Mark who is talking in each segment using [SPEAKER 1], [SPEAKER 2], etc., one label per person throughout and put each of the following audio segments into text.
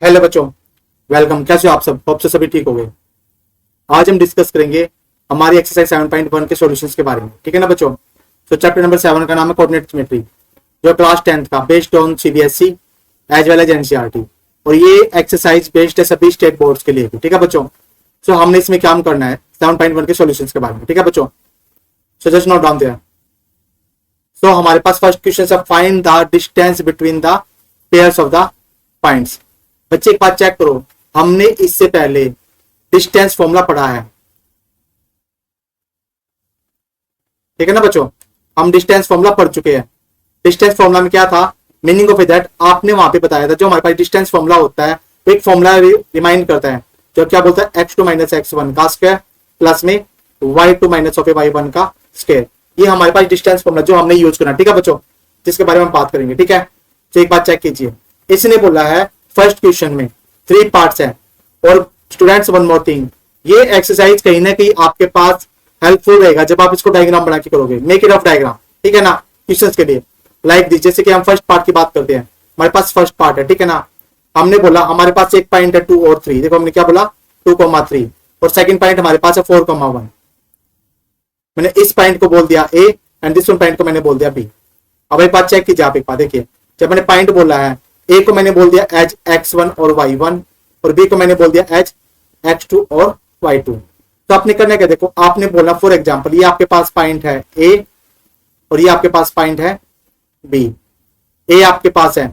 [SPEAKER 1] Hello बच्चों, welcome. कैसे हो आप सब? होप से सभी ठीक हो गए। आज हम डिस्कस करेंगे हमारी एक्सरसाइज 7.1 के सॉल्यूशंस के बारे में। ठीक है ना बच्चों? तो चैप्टर नंबर 7 का नाम है कोऑर्डिनेट ज्योमेट्री, जो क्लास 10th का based on CBSE as well as NCERT, और ये एक्सरसाइज बेस्ड है सभी स्टेट बोर्ड्स के लिए। ठीक है बच्चों? सो हमने इसमें काम करना है 7.1 के सॉल्यूशंस के बारे में। ठीक है बच्चों? So just note down there. So हमारे पास फर्स्ट क्वेश्चन है, find the distance between the pairs of the points. बच्चे एक बात चेक करो, हमने इससे पहले डिस्टेंस फॉर्मूला पढ़ा है। ठीक है ना बच्चों? हम डिस्टेंस फॉर्मूला पढ़ चुके हैं। डिस्टेंस फॉर्मूला में क्या था, मीनिंग ऑफ दैट आपने वहां पे बताया था। जो हमारे पास डिस्टेंस फॉर्मूला होता है, एक फॉर्मूला रिमाइंड करता है जो क्या बोलता है, x2 माइनस x1 का स्क्वायर प्लस में y2 माइनस ऑफ y1 का स्क्वायर। ये हमारे पास डिस्टेंस फॉर्मूला जो हमने यूज करना। ठीक है बच्चों? जिसके बारे में हम बात करेंगे। ठीक है? तो एक बात चेक कीजिए, इसने बोला है फर्स्ट क्वेश्चन में 3 पार्ट्स हैं। और स्टूडेंट्स वन मोर थिंग, ये एक्सरसाइज कहीं ना कहीं आपके पास हेल्पफुल रहेगा जब आप इसको डायग्राम बना के करोगे। Make it of diagram. ठीक है ना? क्वेश्चंस के लिए लाइक दिस, जैसे कि हम फर्स्ट पार्ट की बात करते हैं। हमारे पास फर्स्ट पार्ट है, ठीक है ना? हमने बोला हमारे पास एक पॉइंट है 2 और 3। देखो हमने क्या बोला, 2,3, और सेकंड पॉइंट हमारे पास है 4,1। मैंने इस पॉइंट को बोल दिया A and this one point को मैंने बोल दिया बी। अब एक बात चेक कीजिए, आप एक बात देखिए, जब मैंने पॉइंट बोला है, ए को मैंने बोल दिया एज x1 और y1, और बी को मैंने बोल दिया एज x2 और y2। तो आपने करना क्या, देखो आपने बोला फॉर एग्जांपल ये आपके पास पॉइंट है ए और ये आपके पास पॉइंट है बी। ए आपके पास है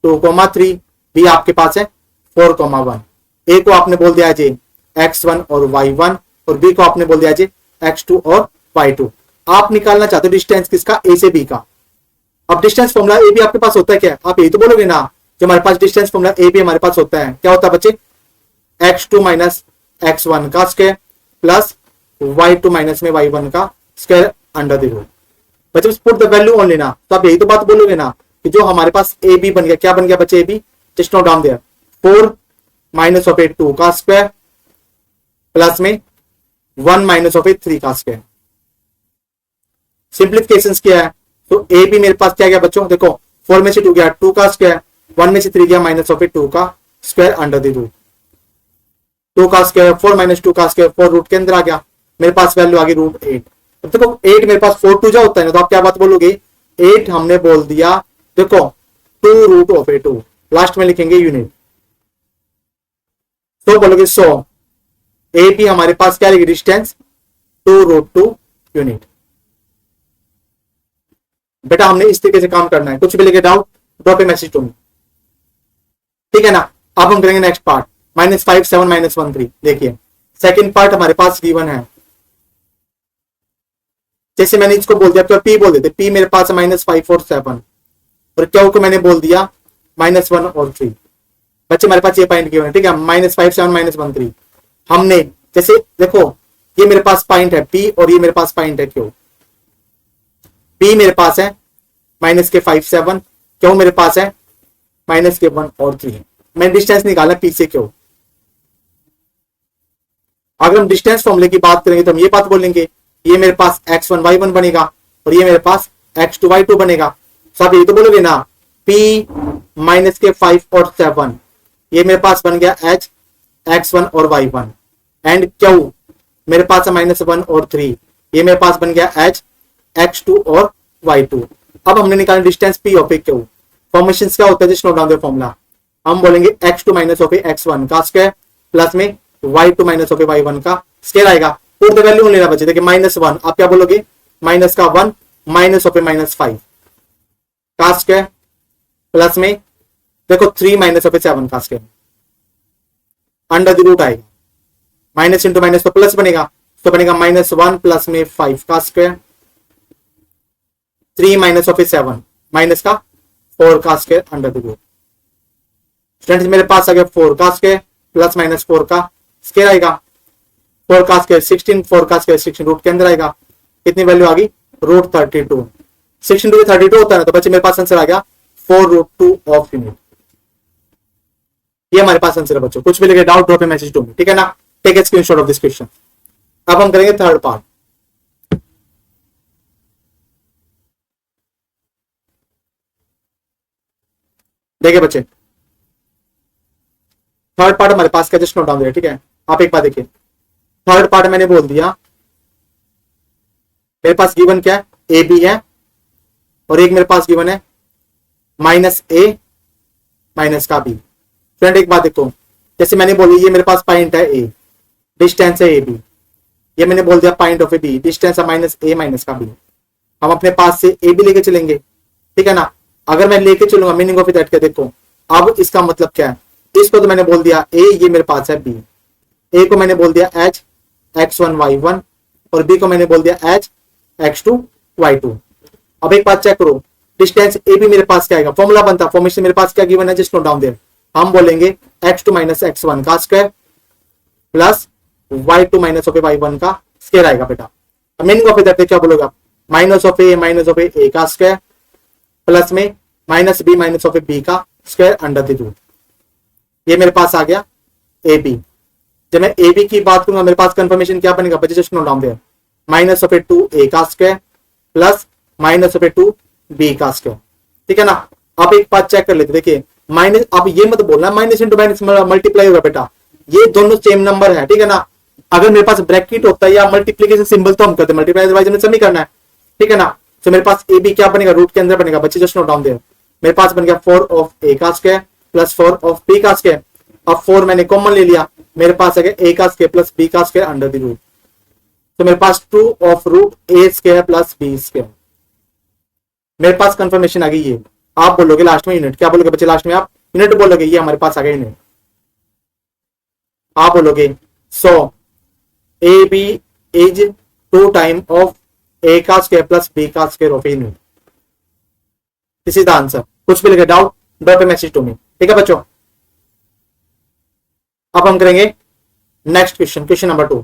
[SPEAKER 1] 2,3, बी आपके पास है 4,1। ए को आपने बोल दिया जे x1 और y1, और बी को आपने बोल दिया जे x2 और y2। आप निकालना चाहते हो डिस्टेंस किसका, ए से बी का। अब डिस्टेंस फॉर्मूला ए बी आपके पास होता है क्या, आप यही तो बोलोगे ना, जो हमारे पास डिस्टेंस फॉर्मूला ए बी हमारे पास होता है, क्या होता है बच्चे, x2 माइनस x1 का स्क्वायर प्लस y2 माइनस में y1 का स्क्वायर अंडर द रूट। बच्चे पुट द वैल्यू ओनली ना, तो आप यही तो बात बोलोगे ना कि जो हमारे पास ए बी बन गया, क्या बन गया बच्चे A B, just note down there, 4 minus of A 2 का स्क्वायर प्लस में 1 माइनस ऑफ ए 3 का स्क्वायर। सिंप्लीफिकेशन क्या है, तो ए बी मेरे पास क्या गया बच्चों, देखो 4 में से 2 गया 2 का स्क्वायर, 1 में से 3 गया माइनस ऑफ ए 2 का स्क्वायर अंडर द रूट। 2 का स्क्वायर 4 माइनस 2 का स्क्वायर 4 रूट के अंदर आ गया, मेरे पास वैल्यू आ गई √8। अब देखो 8 मेरे पास 4 2 जा होता है ना, तो आप क्या बात बोलोगे, 8 हमने बोल दिया, देखो 2 रूट ऑफ ए 2, लास्ट में लिखेंगे यूनिट। तो बोलोगे सो ए बी हमारे पास क्या लिखे, डिस्टेंस 2√2 यूनिट। बेटा हमने इस तरीके से काम करना है, कुछ भी लेके doubt drop a message to me. ठीक है ना? अब हम करेंगे नेक्स्ट पार्ट, -5 7 -1 3। देखिए सेकंड पार्ट हमारे पास गिवन है, जैसे मैंने इसको बोल दिया, तो पी बोल देते, पी मेरे पास है -5 और 7, और क्यू को मैंने बोल दिया -1 और 3। बच्चे हमारे पास ये पॉइंट गिवन है, ठीक है, -5 7 -1 3। हमने जैसे देखो ये मेरे पास पॉइंट है पी और ये मेरे पास पॉइंट है क्यू। पी मेरे पास है -5 7, क्यों मेरे पास है -1 और 3। मैं डिस्टेंस निकालना पी से क्यों। अगर हम डिस्टेंस फॉर्मूले की बात करेंगे तो हम ये बात बोलेंगे, ये मेरे पास x1 y1 बनेगा और ये मेरे पास x2 y2 बनेगा। सब ये तो बोलोगे ना, p -5 और 7 ये मेरे पास बन गया एच x1 और y1, एंड क्यू मेरे पास है -1 और 3, ये मेरे पास बन गया एच x2 और y2। अब हमने निकाला distance p of Q. Formation क्या होता है, जिस नोट डाउन द फॉर्मूला, हम बोलेंगे x2 माइनस ऑफ x1 का स्क्वायर प्लस में y2 माइनस ऑफ y1 का स्क्वायर आएगा। पुट द वैल्यू लेना बचे, देखिए -1 आप क्या बोलोगे, माइनस का 1 माइनस ऑफ -5 का स्क्वायर प्लस में देखो 3 माइनस ऑफ 7 का स्क्वायर अंडर द रूट आएगा। माइनस इंटू माइनस तो प्लस बनेगा, तो बनेगा -1 प्लस में 5 का स्क्वायर 3 माइनस ऑफ 7 माइनस का 4 का square under the root. Students मेरे पास आ गया 4 का स्क्वायर प्लस -4 का स्क्वायर आएगा, 4 का स्क्वायर 16, 4 का स्क्वायर 16 रूट के अंदर आएगा। कितनी वैल्यू आ गई, √32। 16 टू 32 होता है ना, तो बच्चे मेरे पास आंसर आ गया 4√2 ऑफ यूनिट। ये हमारे पास आंसर है बच्चों, कुछ भी लगे doubt drop a message to me. ठीक है ना? Take a screenshot of this question. अब हम करेंगे थर्ड पार्ट। देखिए बच्चे थर्ड पार्ट हमारे पास क्या, जस्ट नोट डाउन देयर, ठीक है। आप एक बार देखिए, थर्ड पार्ट मैंने बोल दिया, मेरे पास गिवन क्या है, ए बी है, और एक मेरे पास गिवन है माइनस ए माइनस का बी। फ्रेंड एक बात देखो, जैसे मैंने बोली ये मेरे पास पॉइंट है ए, डिस्टेंस है ए बी, ये मैंने बोल दिया point of A B, distance है माइनस ए माइनस का बी। हम अपने पास से ए बी लेके चलेंगे, ठीक है ना। अगर मैं लेके चलूंगा, मीनिंग ऑफ दैट क्या देखो, अब इसका मतलब क्या है, इसको तो मैंने बोल दिया ए, ये मेरे पास है बी, ए को मैंने बोल दिया एच x1 y1, और बी को मैंने बोल दिया एच x2 y2। अब एक बात चेक करो, डिस्टेंस ए बी मेरे पास क्या आएगा, फॉर्मूला बनता, फॉर्मेशन मेरे पास क्या गिवन है, जस्ट नोट डाउन देयर। हम बोलेंगे x2 माइनस x1 का square plus y2 minus of y1 का स्क्वायर आएगा बेटा। मीनिंग ऑफ दैट क्या बोलोगे आप, माइनस ऑफ ए का स्क्वायर प्लस में minus B minus of B का स्क्वायर अंडर द रूट। ये मेरे पास आ गया ए बी। जब मैं ए बी की बात करूंगा, मेरे पास कंफर्मेशन क्या बनेगा, बच्चे just note down there, minus of two A का square plus minus of two B का स्क्वायर, ठीक है ना। आप एक बात चेक कर लेते, देखिए माइनस, आप ये मत बोलना माइनस इंटू माइनस मल्टीप्लाई होगा बेटा, ये दोनों सेम नंबर है, ठीक है ना। अगर मेरे पास ब्रैकेट होता है या मल्टीप्लीकेशन सिंबल तो हम करते, मल्टीप्लाई अदरवाइज हमें समी करना है, ठीक है ना। तो मेरे पास ए बी क्या बनेगा, रूट के अंदर बनेगा, बच्चे जस्ट नोट डाउन देयर। मेरे पास बन गया 4 ऑफ ए का स्क्वायर प्लस 4 ऑफ बी का स्क्वायर। अब 4 मैंने कॉमन ले लिया, मेरे पास आ गया ए का स्क्वायर प्लस बी का स्क्वायर अंडर द रूट। तो मेरे पास 2 of root A square plus B square. मेरे पास कंफर्मेशन आ गई ये। आप बोलोगे लास्ट में यूनिट, क्या बोलोगे बच्चे लास्ट में, आप यूनिट बोलोगे, ये हमारे पास आ गया यूनिट। आप बोलोगे so A B is 2 time of A का स्क्वायर प्लस बी का square of unit. This is the answer. कुछ भी लगे doubt, drop a message to me, ठीक है बच्चों। अब हम करेंगे नेक्स्ट क्वेश्चन, क्वेश्चन नंबर 2।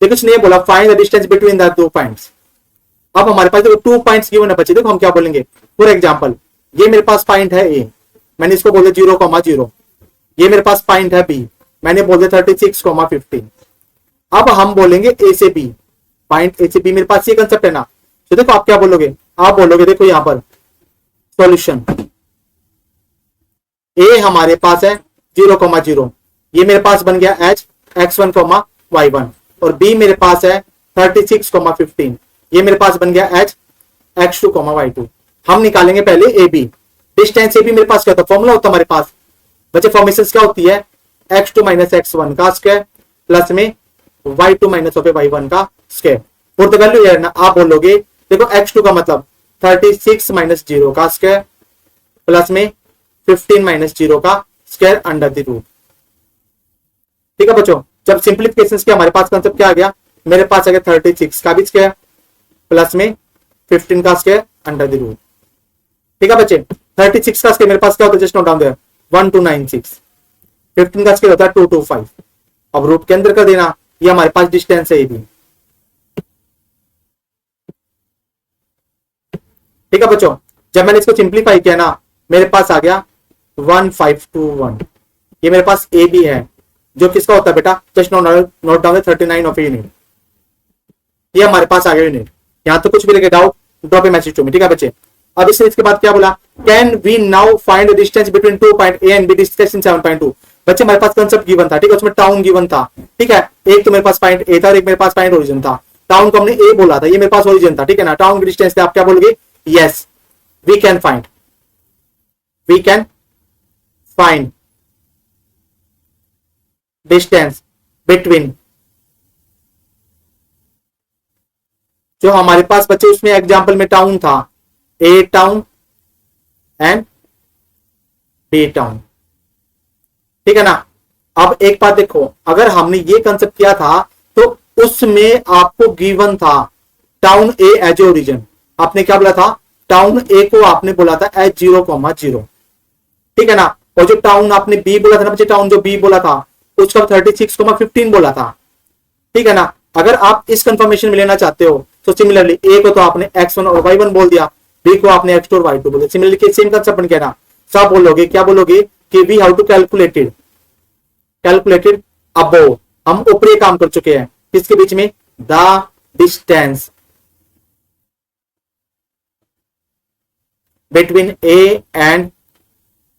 [SPEAKER 1] देखो इसने बोला find the distance between the 2 points. अब हमारे पास देखो 2 पॉइंट्स गिवन है बच्चे, देखो हम क्या बोलेंगे। फॉर एग्जांपल ये मेरे पास पॉइंट है ए, मैंने इसको बोल दिया 0,0। ये मेरे पास पॉइंट है बी, मैंने बोल दिया 36,15। अब हम बोलेंगे ए से बी, पॉइंट ए से बी मेरे पास ये कंसेप्ट है ना। तो देखो आप क्या बोलोगे, आप बोलोगे देखो यहां पर सॉल्यूशन, ए हमारे पास है 0,0, ये मेरे पास बन गया एच x1, y1, और बी मेरे पास है 36,15, ये मेरे पास बन गया एच x2, y2। हम निकालेंगे पहले A B. Distance A B मेरे पास क्या था, फॉर्मूला होता हमारे पास बच्चे, फॉर्मेशन क्या होती है, x2 माइनस x1 का स्क्वायर प्लस में y2 माइनस ऑफ y1 का स्क्वायर। फॉर द वैल्यू यार ना, आप बोलोगे देखो x2 का मतलब 36 माइनस 0 का स्क्वायर प्लस में 15 माइनस 0 का स्क्वायर अंडर द रूट, ठीक है बच्चों। जब सिंप्लीफिकेशन किया हमारे पास कंसेप्ट क्या आ गया, मेरे पास आ गया 36 का भी स्क्वायर प्लस में 15 का स्क्वायर अंडर द रूट, ठीक है बच्चे। 36 का स्क्वायर मेरे पास क्या होता है, जस्ट नोट डाउन देयर, 1296। 15 का स्क्वायर होता है 225। अब रूट के अंदर कर देना, ये हमारे पास डिस्टेंस है ये भी, ठीक है बच्चों। जब मैंने इसको सिंप्लीफाई किया ना, मेरे पास आ गया 1521। ये मेरे पास ए बी है, जो किसका होता है बेटा, just note down 39 of unit. ये हमारे पास आ गया यूनिट। यहां तो कुछ भी लगे doubt, drop a message to me, ठीक है बच्चे। अब इसके बाद क्या बोला, can we now find the distance between 2 point A and B discuss in 7.2। बच्चे हमारे पास कंसेप्ट गिवन था, ठीक है, उसमें टाउन गिवन था, ठीक है। एक तो मेरे पास पॉइंट ए था और एक मेरे पास पॉइंट ओरिजिन था। टाउन को हमने ए बोला था, ये मेरे पास ओरिजिन था, ठीक है ना। टाउन की डिस्टेंस आप क्या बोलोगे, yes we can find distance between, जो हमारे पास बच्चे उसमें एग्जांपल में टाउन था, A town and B town, ठीक है ना। अब एक बात देखो, अगर हमने ये कंसेप्ट किया था तो उसमें आपको गिवन था टाउन ए एज ओरिजिन। आपने क्या बोला था, टाउन ए को आपने बोला था एज 0,0, ठीक है ना। और जो टाउन आपने बी बोला था ना बच्चे, टाउन जो बी बोला था उसका 36,15 बोला था, ठीक है ना। अगर आप इस कंफर्मेशन में लेना चाहते हो तो सिमिलरली ए को तो आपने x1 और y1 बोल दिया, बी को आपने x2 और y2 बोल दिया। सिमिलरली सेम कंसेप्ट बन गया ना। सब बोलोगे क्या बोलोगे कि we how to calculated above, हम ऊपरी काम कर चुके हैं किसके बीच में, the distance between A and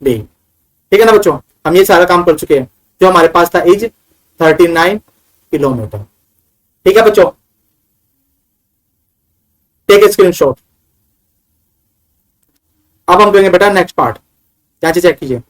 [SPEAKER 1] B, ठीक है ना बच्चों। हम ये सारा काम कर चुके हैं। जो हमारे पास था इज 39 किलोमीटर। ठीक है बच्चों, टेक ए स्क्रीनशॉट। अब हम करेंगे बेटा नेक्स्ट पार्ट, यहाँ से चेक कीजिए।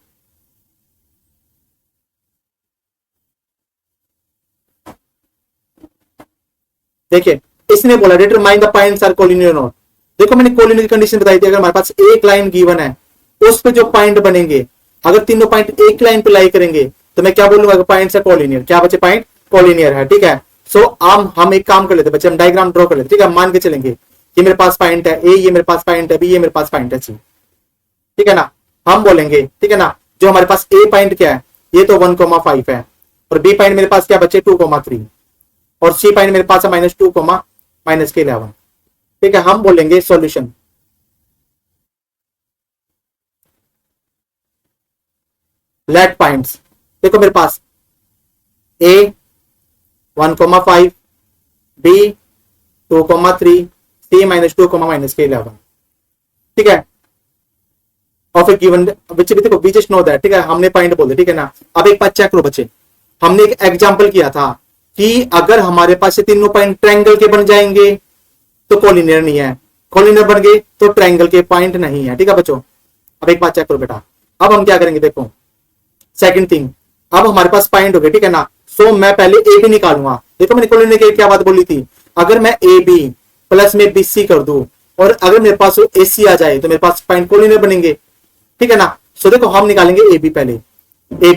[SPEAKER 1] देखिए इसने बोला determine the points are collinear not. देखो मैंने कोलिनियर की कंडीशन बताई थी, अगर हमारे पास एक लाइन गिवन है उस पे जो पॉइंट बनेंगे, अगर तीनों पॉइंट एक लाइन पे लाई करेंगे तो मैं क्या बोलूंगा, पॉइंट्स है कोलिनियर। क्या बच्चे, पॉइंट कोलिनियर है। ठीक है, सो हम एक काम कर लेते बच्चे, हम डायग्राम ड्रॉ कर लेते। ठीक है, मान के चलेंगे ये मेरे पास पॉइंट है ए, ये मेरे पास पॉइंट है बी, ये मेरे पास पॉइंट है सी। ठीक है ना, हम बोलेंगे ठीक है ना, जो हमारे पास ए पॉइंट क्या है, ये तो 1,5 है, और बी पॉइंट मेरे पास क्या बच्चे 2,3, और सी पॉइंट मेरे पास है -2, -11। ठीक है, हम बोलेंगे सॉल्यूशन। लेट पॉइंट्स, देखो मेरे पास ए 1,5, बी 2,3, सी -2, -11। ठीक है, ऑफ ए गिवन बच्चे भी देखो वी जस्ट नो दैट। ठीक है, हमने पॉइंट बोले। ठीक है ना, अब एक बात चेक करो बच्चे, हमने एक एग्जांपल किया था कि अगर हमारे पास ये तीनों पॉइंट ट्रायंगल के बन जाएंगे तो कोलिनियर नहीं है, कोलिनियर बन गए तो ट्रायंगल के पॉइंट नहीं है। ठीक है बच्चों, अब एक बात चेक करो बेटा, अब हम क्या करेंगे, देखो सेकंड थिंग, अब हमारे पास पॉइंट हो गए। ठीक है ना, सो मैं पहले ए बी निकालूंगा। देखो मैंने कोलिनियर की क्या बात बोली थी, अगर मैं ए बी प्लस में बी सी कर दूं और अगर मेरे पास ए सी आ जाए तो मेरे पास पॉइंट कोलिनियर बनेंगे। ठीक है ना, सो देखो हम निकालेंगे ए बी पहले। ए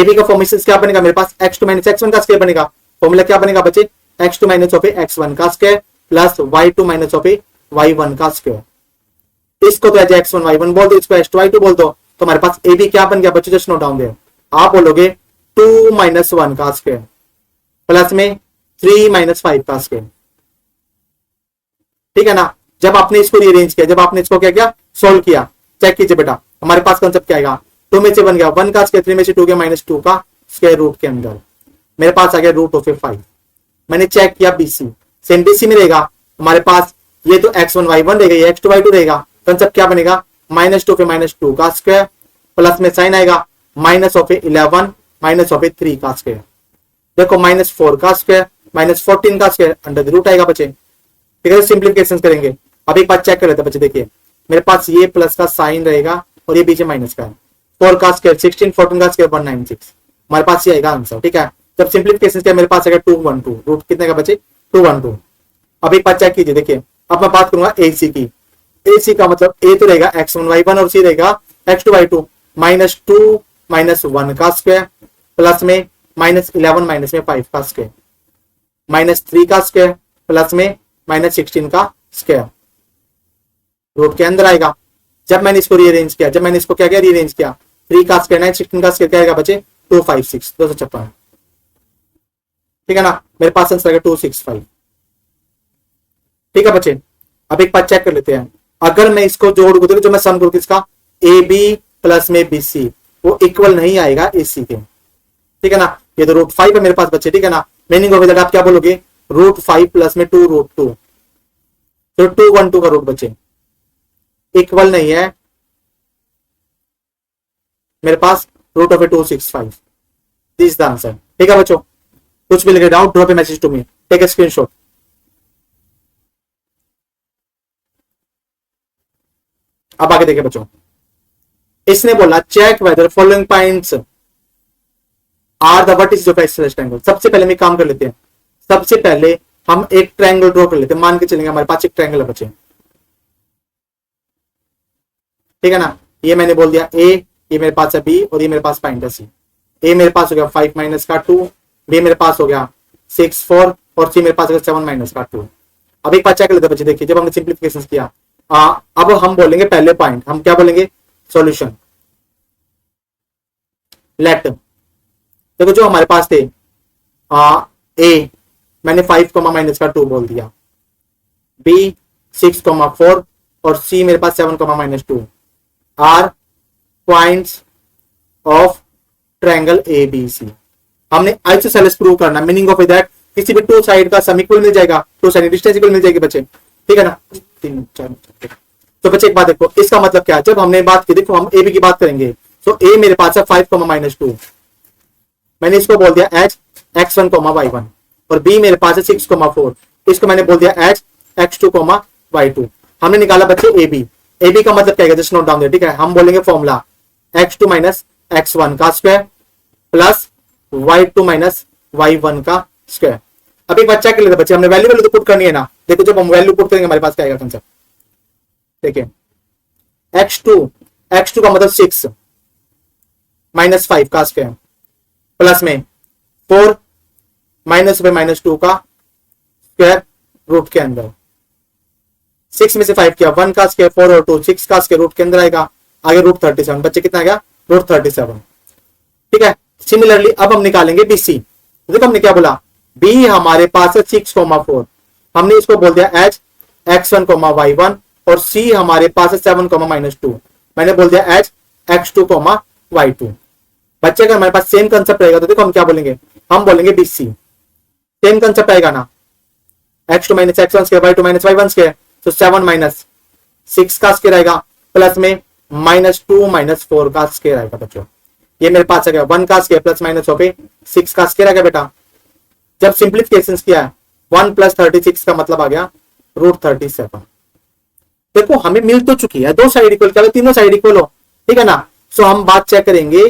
[SPEAKER 1] बी का फॉर्मेशन क्या बनेगा, मेरे पास x2 - x1 का स्क्वायर बनेगा। फॉर्मूला क्या बनेगा बच्चे, x2 - x1 का स्क्वायर प्लस y2 - y1 का स्क्वायर। इसको तो एज x1 y1 बोल दो, इसको h2 y2 बोल दो, तो हमारे पास ए बी क्या बन गया बच्चे, जस्ट नोट डाउन देयर। आप बोलोगे 2 - 1 का स्क्वायर प्लस में 3 - 5 का स्क्वायर। ठीक है ना, जब आपने इसको रीअरेंज किया, जब आपने इसको क्या किया, सोल्व किया, चेक कीजिए बेटा हमारे पास कंसेप्ट क्या आएगा, 2 में से बन गया 1 का स्क्वायर, 3 में से 2 गया -2 का स्क्वायर रूट के अंदर मेरे पास आ गया √5। मैंने चेक किया बीसी, सेम बीसी में रहेगा हमारे पास, ये तो x1 y1 रहेगा, ये x2 y2 रहेगा। कंसेप्ट क्या बनेगा, -2 पे -2 का स्क्वायर प्लस में साइन आएगा -11 -3 का स्क्वायर। देखो -4 का स्क्वायर -14 का स्क्वायर अंडर द रूट आएगा बच्चे। ठीक है, सिंप्लीफिकेशन करेंगे। अब एक बात चेक कर लेते हैं बच्चे, देखिए मेरे पास ये प्लस का साइन रहेगा और ये पीछे माइनस का है, 4 का स्क्वायर 16, 14 का स्क्वायर 196, हमारे पास ये आएगा आंसर। ठीक है, जब सिंप्लीफिकेशन किया मेरे पास आएगा 212, रूट कितने का बचे 212। अब एक बात चेक कीजिए, देखिए अब मैं बात करूंगा AC की। AC का मतलब ए तो रहेगा x1 y1 और सी रहेगा x2 y2, -2 -1 का स्क्वायर प्लस में -11 -5 का स्क्वायर, -3 का स्क्वायर प्लस में -16 का स्क्वायर रूट के अंदर आएगा। जब मैंने इसको रीअरेंज किया, जब मैंने इसको क्या किया, रीअरेंज किया, 3 का स्क्वायर 9, 16 का स्क्वायर क्या आएगा बच्चे 256, 256। ठीक है ना, मेरे पास आंसर आएगा 265। ठीक है बच्चे, अब एक बात चेक कर लेते हैं, अगर मैं इसको जोड़ दूं, जो मैं सम करूं किसका, ए बी प्लस में बी सी, वो इक्वल नहीं आएगा ए सी के। ठीक है ना, ये तो √5 है मेरे पास बच्चे। ठीक है ना, मीनिंग ऑफ दैट आप क्या बोलोगे, √5 प्लस में 2 √2, तो 212 का रूट बच्चे इक्वल नहीं है मेरे पास √265। This is the answer. ठीक है बच्चों, कुछ भी लगे doubt drop a message to me, take a screenshot. अब आगे देखिए बच्चों, इसने बोला check whether following points are the vertices of axis triangle. सबसे पहले हम काम कर लेते हैं, सबसे पहले हम एक ट्रायंगल ड्रॉ कर लेते हैं। मान के चलेंगे हमारे पास एक ट्रायंगल है बच्चे। ठीक है ना, ये मैंने बोल दिया ए, ये मेरे पास है बी और ये मेरे पास पॉइंट है सी। ए मेरे पास हो गया 5 - का 2, बी मेरे पास हो गया 6 4 और सी मेरे पास हो गया 7 - का 2। अब एक बात चेक कर लेते हैं बच्चे, देखिए जब हमने सिंप्लीफिकेशन किया, अब हम बोलेंगे पहले पॉइंट, हम क्या बोलेंगे, सॉल्यूशन। लेट, देखो जो हमारे पास थे ए मैंने 5 - का 2 बोल दिया, बी 6 4 और सी मेरे पास 7 -2 are points of triangle ABC। हमने आइसोसेलेस प्रूव करना, मीनिंग ऑफ दैट किसी भी 2 साइड का सम इक्वल मिल जाएगा, 2 साइड डिस्टेंस इक्वल मिल जाएगी बच्चे। ठीक है ना, 3 4। तो बच्चे एक बात देखो, इसका मतलब क्या है, जब हमने बात की, देखो हम AB की बात करेंगे, तो A मेरे पास है 5 - 2 मैंने इसको बोल दिया एज x1 कोमा y1 और b मेरे पास है 6 कोमा 4, इसको मैंने बोल दिया एज x2 कोमा y2। हमने निकाला बच्चे ab का मतलब क्या है, जस्ट नोट डाउन देयर, ठीक है। हम बोलेंगे फॉर्मूला x2 माइनस x1 का square plus y2 minus y1 का स्क्वायर। अब एक बच्चा के लिए बच्चे हमने वैल्यू तो पुट करनी है ना, देखो जब हम वैल्यू पुट करेंगे हमारे पास क्या आएगा कंसेप्ट, देखिए x2 का मतलब 6 माइनस 5 का स्क्वायर प्लस में 4 माइनस बाय माइनस 2 का स्क्वायर रूट के अंदर, 6 में से 5 किया 1 का स्क्वायर 4 और 2 6 का स्क्वायर रूट के अंदर आएगा, आगे रूट 37, बच्चे कितना आएगा रूट 37, ठीक है। सिमिलरली अब हम निकालेंगे BC, देखो हमने क्या बोला, B हमारे पास है 6,4, हमने इसको बोल दिया एज x1, y1 और C हमारे पास है 7, -2, मैंने बोल दिया एज x2, y2। बच्चे का हमारे पास सेम कंसेप्ट रहेगा तो देखो हम क्या बोलेंगे, हम बोलेंगे BC, सेम कंसेप्ट आएगा ना, x2 minus x1 square y2 minus y1 square, तो 7 माइनस 6 का स्क्वायर आएगा प्लस में -2 माइनस 4 का स्क्वायर आएगा बच्चों। ये मेरे पास आ गया 1 का स्क्वायर प्लस माइनस हो पे 6 का स्क्वायर आ गया बेटा। जब सिंप्लीफिकेशन किया है 1 प्लस 36 का मतलब आ गया रूट 37। देखो हमें मिल तो चुकी है, दो साइड इक्वल, क्या तीनों साइड इक्वल हो, ठीक है ना। सो हम बात चेक करेंगे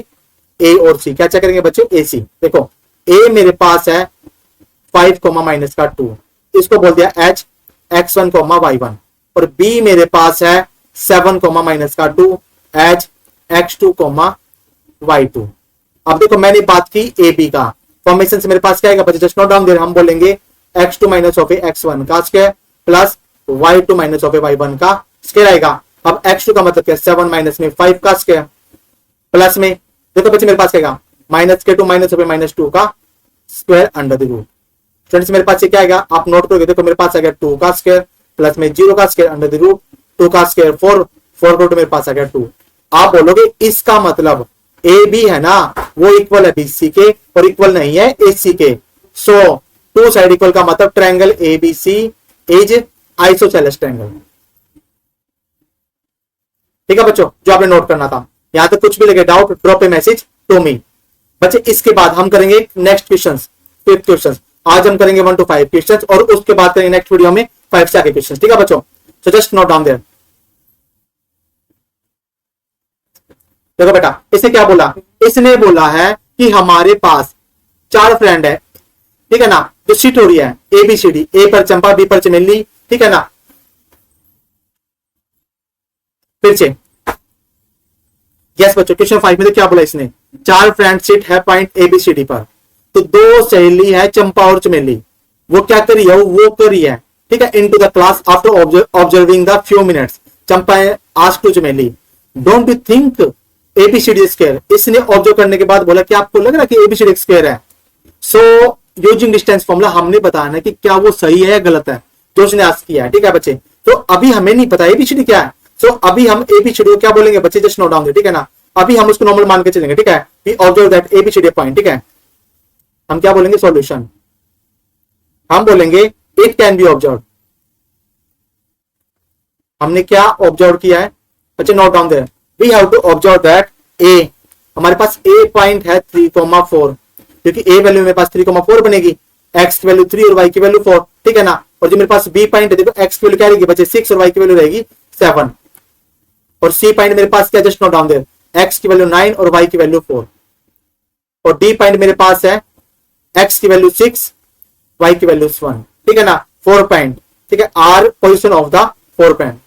[SPEAKER 1] ए और सी, क्या चेक करेंगे बच्चों, ए सी। देखो ए मेरे पास है 5 माइनस का 2, इसको बोल दिया एच x1, y1 और बी मेरे पास है 7 माइनस का 2 एच x2, y2। अब देखो मैंने बात की ए बी का, फॉर्मेशन से मेरे पास क्या आएगा बच्चे, जस्ट नोट डाउन देयर, हम बोलेंगे x2 माइनस ऑफ x1 का square plus y2 minus of y1 का स्क्वायर आएगा। अब x2 का मतलब क्या, 7 माइनस में 5 का स्क्वायर प्लस में देखो बच्चे मेरे पास क्या आएगा माइनस के 2 माइनस ऑफ -2 का square under the root. Students मेरे पास ये क्या आएगा, आप नोट करोगे, देखो मेरे पास आ गया 2 का स्क्वायर प्लस में 0 का स्क्वायर अंडर द रूट, 2 का स्क्वायर 4 को मेरे पास आ गया 2। आप बोलोगे इसका मतलब ए बी है ना वो इक्वल है बी सी के और इक्वल नहीं है ए सी के। सो टू साइड इक्वल का मतलब triangle A B C is isosceles triangle. ठीक है बच्चों, जो आपने नोट करना था। यहां तक कुछ भी लगे doubt drop a message to me. बच्चे इसके बाद हम करेंगे नेक्स्ट क्वेश्चन, 5th क्वेश्चन। आज हम करेंगे 1 to 5 क्वेश्चन और उसके बाद करेंगे नेक्स्ट वीडियो में 5 से आगे क्वेश्चन। ठीक है बच्चों, so just note down there. देखो बेटा इसने क्या बोला, इसने बोला है कि हमारे पास 4 फ्रेंड है, ठीक है ना, जो सीट हो रही है ए बी सी डी, ए पर चंपा, बी पर चमेली, ठीक है ना। फिर से यस बच्चों, क्वेश्चन 5 में तो क्या बोला इसने, 4 फ्रेंड सीट है point A B C D पर, तो 2 सहेली है चंपा और चमेली, वो क्या करी है, वो करी है, ठीक है, into the class after observing the few minutes. Champa asked to Chameli don't you think ABCD square. इसने ऑब्जर्व करने के बाद बोला कि आपको लग रहा है कि एबीसीडी स्क्वायर है। सो यूजिंग डिस्टेंस फॉर्मूला हमने बताना है कि क्या वो सही है या गलत है जो उसने आस्क किया है। ठीक है बच्चे, तो अभी हमें नहीं पता एबीसीडी क्या है। सो अभी हम एबीसीडी को क्या बोलेंगे बच्चे, जस्ट नोट डाउन, ठीक है ना। अभी हम उसको नॉर्मल मान के चलेंगे, ठीक है, we observe that ABCD point. ठीक है, हम क्या बोलेंगे, सॉल्यूशन। हम बोलेंगे इट कैन बी ऑब्जर्व। हमने क्या ऑब्जर्व किया है बच्चे, note down there. We have to observe that A, हमारे पास A पॉइंट है 3,4, क्योंकि A वैल्यू मेरे पास 3,4 बनेगी, X की वैल्यू 3 और Y की वैल्यू 4, ठीक है ना। और जो मेरे पास B पॉइंट है, देखो X की वैल्यू क्या रहेगी बच्चे 6 और Y की वैल्यू रहेगी 7, और C पॉइंट मेरे पास क्या, just note down there, X की वैल्यू 9 और Y की वैल्यू 4, और D पॉइंट मेरे पास है X की वैल्यू 6, Y की वैल्यू 1, ठीक है ना, 4 पॉइंट, ठीक है, R position of the 4 point.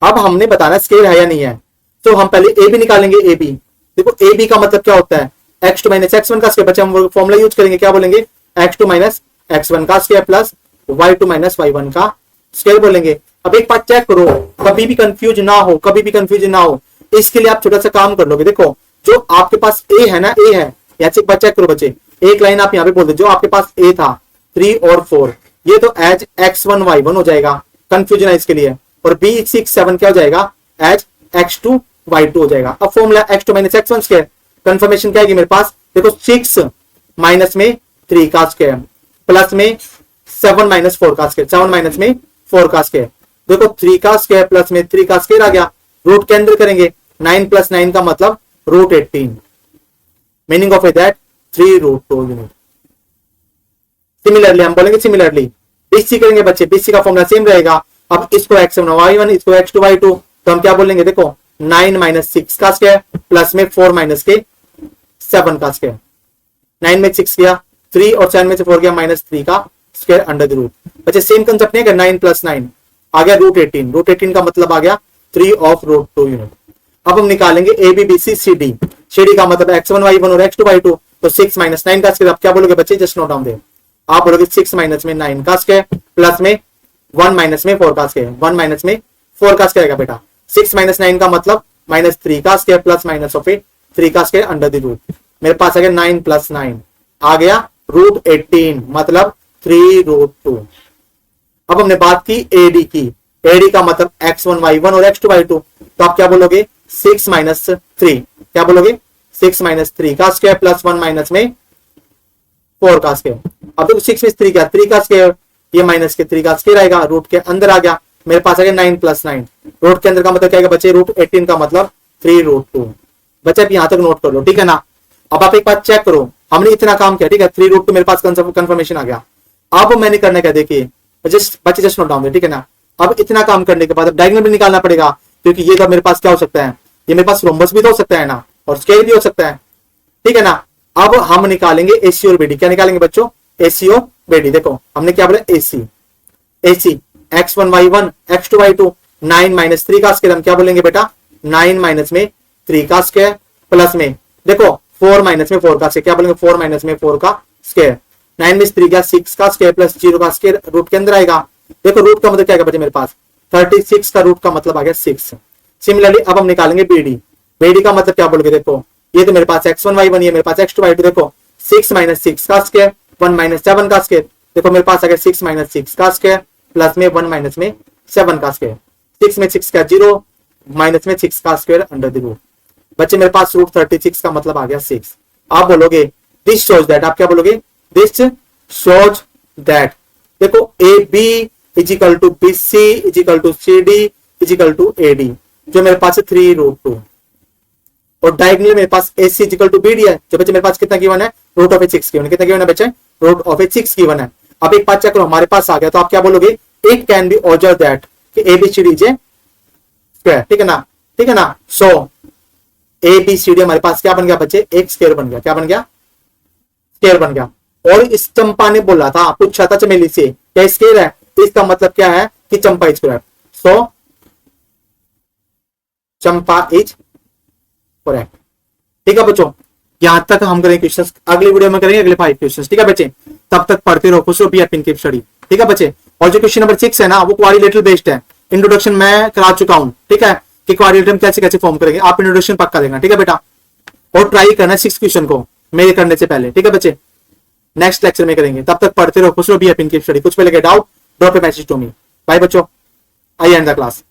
[SPEAKER 1] अब हमने बताना स्केल है या नहीं है, तो हम पहले ए बी निकालेंगे। ए बी, देखो ए बी का मतलब क्या होता है, x2 माइनस x1 का स्क्वायर। बच्चे हम फॉर्मूला यूज करेंगे, क्या बोलेंगे, x2 माइनस x1 का square plus y2 minus y1 का स्क्वायर बोलेंगे। अब एक बात चेक करो, कभी भी कंफ्यूज ना हो, कभी भी कंफ्यूज ना हो, इसके लिए आप छोटा सा काम कर लोगे। देखो जो आपके पास ए है ना, ए है, यहाँ से एक बात चेक करो बच्चे, एक लाइन आप यहाँ पे बोल दो, जो आपके पास ए था 3 और 4, ये तो एज x1 y1 हो जाएगा, कंफ्यूजन है इसके लिए, और b 6 7 क्या हो जाएगा, एज x2 y2 हो जाएगा। अब formula x2 minus x1 square, confirmation क्या है मेरे पास, देखो 6 माइनस में 3 का स्क्वायर प्लस में 7 माइनस 4 का स्क्वायर, 7 माइनस में 4 का स्क्वायर, देखो 3 का स्क्वायर प्लस में 3 का स्क्वायर आ गया, रूट के अंदर करेंगे 9 + 9 का मतलब √18, meaning of that 3√2 unit. Similarly हम बोलेंगे सिमिलरली बीसी करेंगे बच्चे, बीसी का फॉर्मूला सेम रहेगा। अब इसको x1 y1 इसको x2 y2, तो हम क्या बोलेंगे देखो 9 - 6 का स्क्वायर प्लस में 4 - के 7 का स्क्वायर। 9 में 6 गया 3 और 7 में से 4 गया -3 का स्क्वायर अंडर द रूट। बच्चे सेम कंसेप्ट नहीं है, 9 + 9 आ गया √18, √18 का मतलब आ गया 3/√2 यूनिट। अब हम निकालेंगे A B B C C D, C D का मतलब x1 y1 और x2 y2, तो 6 - 9 का स्क्वायर। आप क्या बोलोगे बच्चे, जस्ट नोट डाउन दे, आप बोलोगे 6 - में 9 का स्क्वायर प्लस में 1 - में 4 का स्क्वायर, 1 - में 4 का स्क्वायर आएगा बेटा। 6 - 9 का मतलब -3 का स्क्वायर प्लस माइनस ऑफ 3 का स्क्वायर अंडर द रूट। मेरे पास आ गया 9 + 9 आ गया √18 मतलब 3√2। अब हमने बात की एडी की, एडी का मतलब x1 y1 और x2 y2, तो आप क्या बोलोगे 6 - 3, क्या बोलोगे 6 - 3 का स्क्वायर प्लस 1 - में 4 का स्क्वायर। अब देखो 6 में 3 क्या 3 का स्क्वायर, ये माइनस के 3 का स्क्वायर आएगा, रूट के अंदर आ गया। मेरे पास आ गया 9 + 9, रूट के अंदर का मतलब क्या आएगा बच्चे √18 का मतलब 3√2। बच्चे अब यहां तक नोट कर लो, ठीक है ना। अब आप एक बात चेक करो, हमने इतना काम किया, ठीक है 3√2 मेरे पास कंफर्मेशन आ गया। अब मैंने करने का देखिए बच्चे जस्ट नोट डाउन दे, ठीक है ना। अब इतना काम करने के बाद अब डायगोनल भी निकालना पड़ेगा, क्योंकि ये तो मेरे पास क्या हो सकता है, ये मेरे पास रोम्बस भी तो हो सकता है ना, और स्क्वायर भी हो सकता है, ठीक है ना। अब हम निकालेंगे एसी और बीडी, क्या निकालेंगे बच्चों, एसी और बीडी। देखो हमने क्या बोला AC, AC x1 y1 x2 y2 9 - 3 का स्क्वायर, हम क्या बोलेंगे बेटा 9 - में 3 का स्क्वायर प्लस में देखो 4 - में 4 का स्क्वायर, क्या बोलेंगे 4 - में 4 का स्क्वायर। 9 में 3 का 6 का स्क्वायर प्लस 0 का स्क्वायर रूट के अंदर आएगा। देखो रूट का मतलब क्या आएगा बच्चे मेरे पास 36 का रूट का मतलब आ गया 6। सिमिलरली अब हम निकालेंगे बीडी, बीडी का मतलब क्या बोलोगे, देखो ये तो मेरे पास x1 y1, ये मेरे पास x2 y2, देखो 6 - 6 का स्क्वायर 1 - 7 का स्क्वायर, देखो मेरे पास आ गया 6 - 6 का स्क्वायर प्लस में 1 - में 7 का स्क्वायर। 6 में 6 का 0 माइनस में 6 का स्क्वायर अंडर द रूट। बच्चे मेरे पास √36 का मतलब आ गया 6। आप बोलोगे दिस शोज दैट, आप क्या बोलोगे दिस शोज दैट, देखो A B is equal to B C is equal to C D is equal to A D, जो मेरे पास है 3√2, और डायगोनल मेरे पास A C is equal to B D है, जो बच्चे मेरे पास कितना गिवन है √6 गिवन है, कितना गिवन है बच्चे √6 गिवन है। अब एक बात चेक करो हमारे पास आ गया, तो आप क्या बोलोगे it can be observe that कि A B C D is a square, ठीक है ना, ठीक है ना। सो ए बी सी डी हमारे पास क्या बन गया बच्चे, एक स्क्वायर बन गया, क्या बन गया स्क्वायर बन गया। और इस चंपा ने बोला था, पूछा था चमेली से क्या स्क्वायर है, इसका मतलब क्या है कि Champa is correct. So Champa is correct, ठीक है बच्चों। यहां तक हम करेंगे क्वेश्चंस, अगली वीडियो में करेंगे अगले 5 क्वेश्चंस, ठीक है बच्चे। तब तक पढ़ते रहो, खुश रहो, be happy in keep study, ठीक है बच्चे। और जो क्वेश्चन नंबर 6 है ना वो क्वाड्रिलेटरल बेस्ड है, इंट्रोडक्शन मैं करा चुका हूं, ठीक है, कि क्वाड्रिलेटरल कैसे कैसे फॉर्म करेंगे, आप इंट्रोडक्शन पक्का देना, ठीक है बेटा। और ट्राई करना 6 क्वेश्चन को मेरे करने से पहले, ठीक है बच्चे। नेक्स्ट लेक्चर में करेंगे, तब तक पढ़ते रहो, खुश रहो, be happy in keep study. कुछ पे लगे doubt drop a message to me. Bye बच्चों, आई एंड द क्लास।